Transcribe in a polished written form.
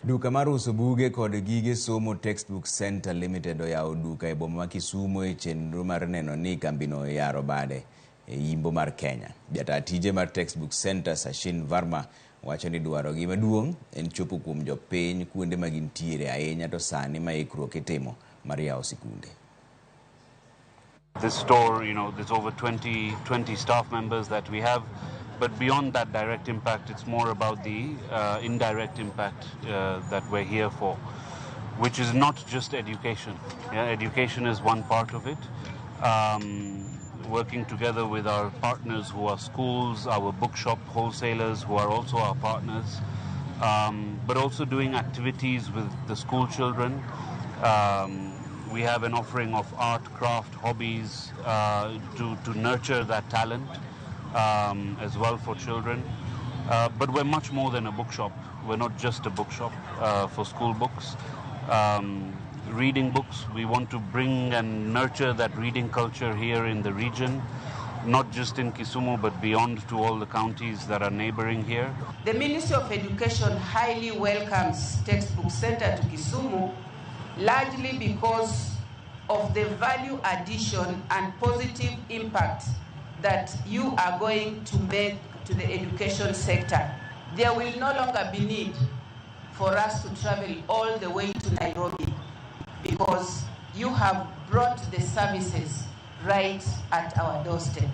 Duka mar uso buge kod gige somo Textbook Center Limited oyawo duka e boma ma Kisumu e chenro mar neno ni kambino yaro bade e yimbo mar Kenya. Jata tije mar Textbook Center Sachin Verma wacho ni dwarogi maduong' en chopo kuom jopiny kuonde ma gintiere ahinya to sani ma ikruok itimo mar yawo sikunde. This store, there's over 20 staff members that we have. But beyond that direct impact, it's more about the indirect impact that we're here for, which is not just education. Yeah, education is one part of it. Working together with our partners who are schools, our bookshop wholesalers who are also our partners, but also doing activities with the school children. We have an offering of art, craft, hobbies to nurture that talent. As well for children, but we're much more than a bookshop. We're not just a bookshop for school books. Reading books, we want to bring and nurture that reading culture here in the region, not just in Kisumu but beyond to all the counties that are neighboring here. The Ministry of Education highly welcomes Textbook Center to Kisumu, largely because of the value addition and positive impact that you are going to make to the education sector. There will no longer be need for us to travel all the way to Nairobi because you have brought the services right at our doorstep.